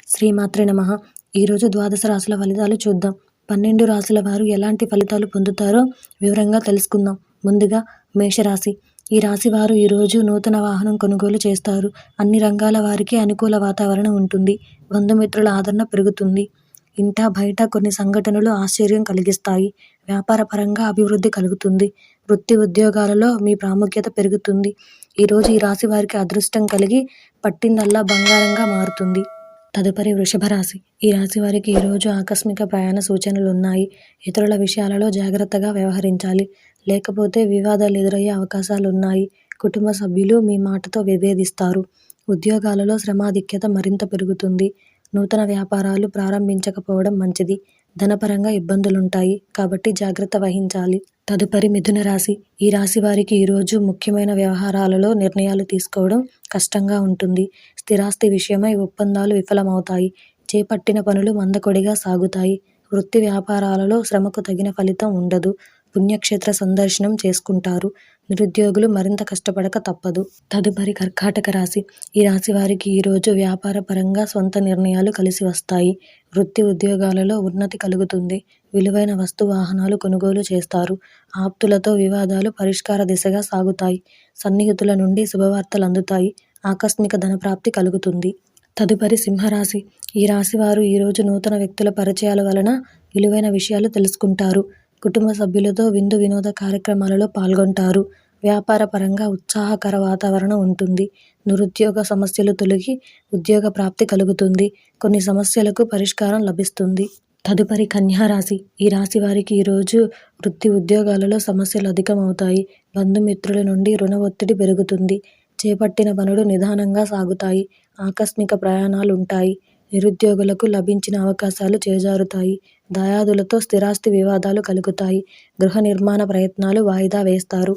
శ్రీమాత్రే నమః. ఈరోజు ద్వాదశ రాశుల ఫలితాలు చూద్దాం. 12 రాశుల వారు ఎలాంటి ఫలితాలు పొందుతారో వివరంగా తెలుసుకుందాం. ముందుగా మేషరాశి. ఈ రాశి వారు ఈరోజు నూతన వాహనం కొనుగోలు చేస్తారు. అన్ని రంగాల వారికి అనుకూల వాతావరణం ఉంటుంది. బంధుమిత్రుల ఆదరణ పెరుగుతుంది. ఇంట బయట కొన్ని సంఘటనలు ఆశ్చర్యం కలిగిస్తాయి. వ్యాపార పరంగా అభివృద్ధి కలుగుతుంది. వృత్తి ఉద్యోగాలలో మీ ప్రాముఖ్యత పెరుగుతుంది. ఈరోజు ఈ రాశి వారికి అదృష్టం కలిగి పట్టిందల్లా బంగారంగా మారుతుంది. తదుపరి వృషభ రాశి. ఈ రాశి వారికి ఈరోజు ఆకస్మిక ప్రయాణ సూచనలు ఉన్నాయి. ఇతరుల విషయాలలో జాగ్రత్తగా వ్యవహరించాలి, లేకపోతే వివాదాలు ఎదురయ్యే అవకాశాలు ఉన్నాయి. కుటుంబ సభ్యులు మీ మాటతో విభేదిస్తారు. ఉద్యోగాలలో శ్రమాధిక్యత మరింత పెరుగుతుంది. నూతన వ్యాపారాలు ప్రారంభించకపోవడం మంచిది. ధనపరంగా ఇబ్బందులుంటాయి కాబట్టి జాగ్రత్త వహించాలి. తదుపరి మిథున రాశి. ఈ రాశి వారికి ఈరోజు ముఖ్యమైన వ్యవహారాలలో నిర్ణయాలు తీసుకోవడం కష్టంగా ఉంటుంది. స్థిరాస్తి విషయమై ఒప్పందాలు విఫలమవుతాయి. చేపట్టిన పనులు మందకొడిగా సాగుతాయి. వృత్తి వ్యాపారాలలో శ్రమకు తగిన ఫలితం ఉండదు. పుణ్యక్షేత్ర సందర్శనం చేసుకుంటారు. నిరుద్యోగులు మరింత కష్టపడక తప్పదు. తదుపరి కర్కాటక రాశి. ఈ రాశి వారికి ఈరోజు వ్యాపార పరంగా సొంత నిర్ణయాలు కలిసి వస్తాయి. వృత్తి ఉద్యోగాలలో ఉన్నతి కలుగుతుంది. విలువైన వస్తు వాహనాలు కొనుగోలు చేస్తారు. ఆప్తులతో వివాదాలు పరిష్కార దిశగా సాగుతాయి. సన్నిహితుల నుండి శుభవార్తలు అందుతాయి. ఆకస్మిక ధనప్రాప్తి కలుగుతుంది. తదుపరి సింహరాశి. ఈ రాశి వారు ఈరోజు నూతన వ్యక్తుల పరిచయాల వలన విలువైన విషయాలు తెలుసుకుంటారు. కుటుంబ సభ్యులతో విందు వినోద కార్యక్రమాలలో పాల్గొంటారు. వ్యాపార పరంగా ఉత్సాహకర వాతావరణం ఉంటుంది. నిరుద్యోగ సమస్యలు తొలగి ఉద్యోగ ప్రాప్తి కలుగుతుంది. కొన్ని సమస్యలకు పరిష్కారం లభిస్తుంది. తదుపరి కన్యా రాశి. ఈ రాశి వారికి ఈరోజు వృత్తి ఉద్యోగాలలో సమస్యలు అధికమవుతాయి. బంధుమిత్రుల నుండి రుణ ఒత్తిడి పెరుగుతుంది. చేపట్టిన పనులు నిదానంగా సాగుతాయి. ఆకస్మిక ప్రయాణాలుంటాయి. నిరుద్యోగులకు లభించిన అవకాశాలు చేజారుతాయి. దాయాదులతో స్థిరాస్తి వివాదాలు కలుగుతాయి. గృహ నిర్మాణ ప్రయత్నాలు వాయిదా వేస్తారు.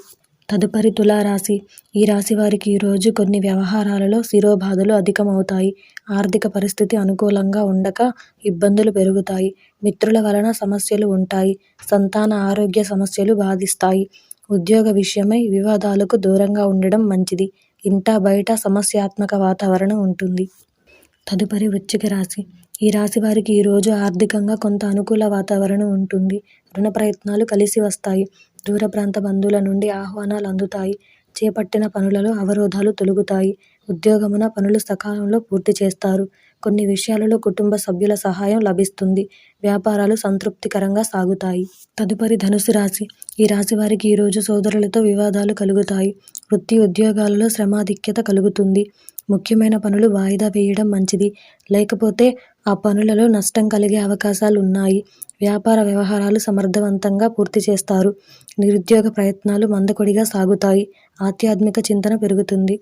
తదుపరి తులారాశి. ఈ రాశి వారికి ఈరోజు కొన్ని వ్యవహారాలలో శిరోబాధలు అధికమవుతాయి. ఆర్థిక పరిస్థితి అనుకూలంగా ఉండక ఇబ్బందులు పెరుగుతాయి. మిత్రుల వలన సమస్యలు ఉంటాయి. సంతాన ఆరోగ్య సమస్యలు బాధిస్తాయి. ఉద్యోగ విషయమై వివాదాలకు దూరంగా ఉండడం మంచిది. ఇంట బయట సమస్యాత్మక వాతావరణం ఉంటుంది. తదుపరి వృశ్చిక రాశి. ఈ రాశి వారికి ఈరోజు ఆర్థికంగా కొంత అనుకూల వాతావరణం ఉంటుంది. రుణ ప్రయత్నాలు కలిసి వస్తాయి. దూర ప్రాంత బంధువుల నుండి ఆహ్వానాలు అందుతాయి. చేపట్టిన పనులలో అవరోధాలు తొలగుతాయి. ఉద్యోగమున పనులు సకాలంలో పూర్తి చేస్తారు. కొన్ని విషయాలలో కుటుంబ సభ్యుల సహాయం లభిస్తుంది. వ్యాపారాలు సంతృప్తికరంగా సాగుతాయి. తదుపరి ధనుసు రాశి. ఈ రాశి వారికి ఈరోజు సోదరులతో వివాదాలు కలుగుతాయి. వృత్తి ఉద్యోగాలలో శ్రమాధిక్యత కలుగుతుంది. ముఖ్యమైన పనులు వాయిదా వేయడం మంచిది, లేకపోతే ఆ పనులలో నష్టం కలిగే అవకాశాలు ఉన్నాయి. వ్యాపార వ్యవహారాలు సమర్థవంతంగా పూర్తి చేస్తారు. నిరుద్యోగ ప్రయత్నాలు మందకొడిగా సాగుతాయి. ఆధ్యాత్మిక చింతన పెరుగుతుంది.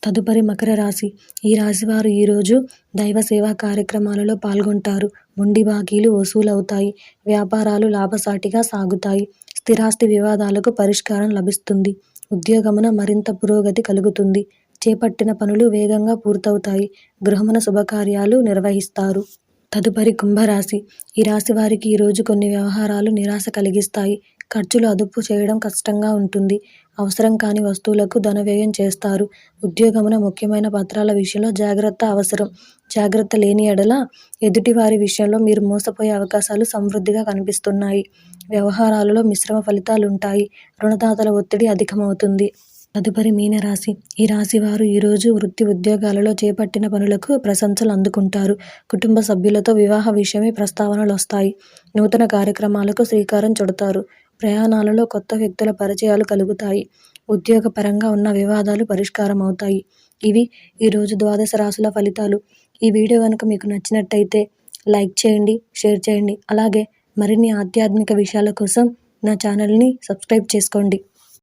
తదుపరి మకర రాశి. ఈ రాశి వారు ఈరోజు దైవ సేవా కార్యక్రమాలలో పాల్గొంటారు. మొండి బాకీలు వసూలవుతాయి. వ్యాపారాలు లాభసాటిగా సాగుతాయి. స్థిరాస్తి వివాదాలకు పరిష్కారం లభిస్తుంది. ఉద్యోగమున మరింత పురోగతి కలుగుతుంది. చేపట్టిన పనులు వేగంగా పూర్తవుతాయి. గృహమున శుభకార్యాలు నిర్వహిస్తారు. తదుపరి కుంభరాశి. ఈ రాశి వారికి ఈరోజు కొన్ని వ్యవహారాలు నిరాశ కలిగిస్తాయి. ఖర్చులు అదుపు చేయడం కష్టంగా ఉంటుంది. అవసరం కాని వస్తువులకు ధన వ్యయం చేస్తారు. ఉద్యోగమున ముఖ్యమైన పత్రాల విషయంలో జాగ్రత్త అవసరం. జాగ్రత్త లేని ఎడల ఎదుటి వారి విషయంలో మీరు మోసపోయే అవకాశాలు సమృద్ధిగా కనిపిస్తున్నాయి. వ్యవహారాలలో మిశ్రమ ఫలితాలుంటాయి. రుణదాతల ఒత్తిడి అధికమవుతుంది. తదుపరి మీనరాశి. ఈ రాశి వారు ఈరోజు వృత్తి ఉద్యోగాలలో చేపట్టిన పనులకు ప్రశంసలు అందుకుంటారు. కుటుంబ సభ్యులతో వివాహ విషయమై ప్రస్తావనలు వస్తాయి. నూతన కార్యక్రమాలకు శ్రీకారం చుడతారు. ప్రయాణాలలో కొత్త వ్యక్తుల పరిచయాలు కలుగుతాయి. ఉద్యోగ పరంగా ఉన్న వివాదాలు పరిష్కారం అవుతాయి. ఇవి ఈరోజు ద్వాదశ రాశుల ఫలితాలు. ఈ వీడియో కనుక మీకు నచ్చినట్టయితే లైక్ చేయండి, షేర్ చేయండి. అలాగే మరిన్ని ఆధ్యాత్మిక విషయాల కోసం నా ఛానల్ని సబ్స్క్రైబ్ చేసుకోండి.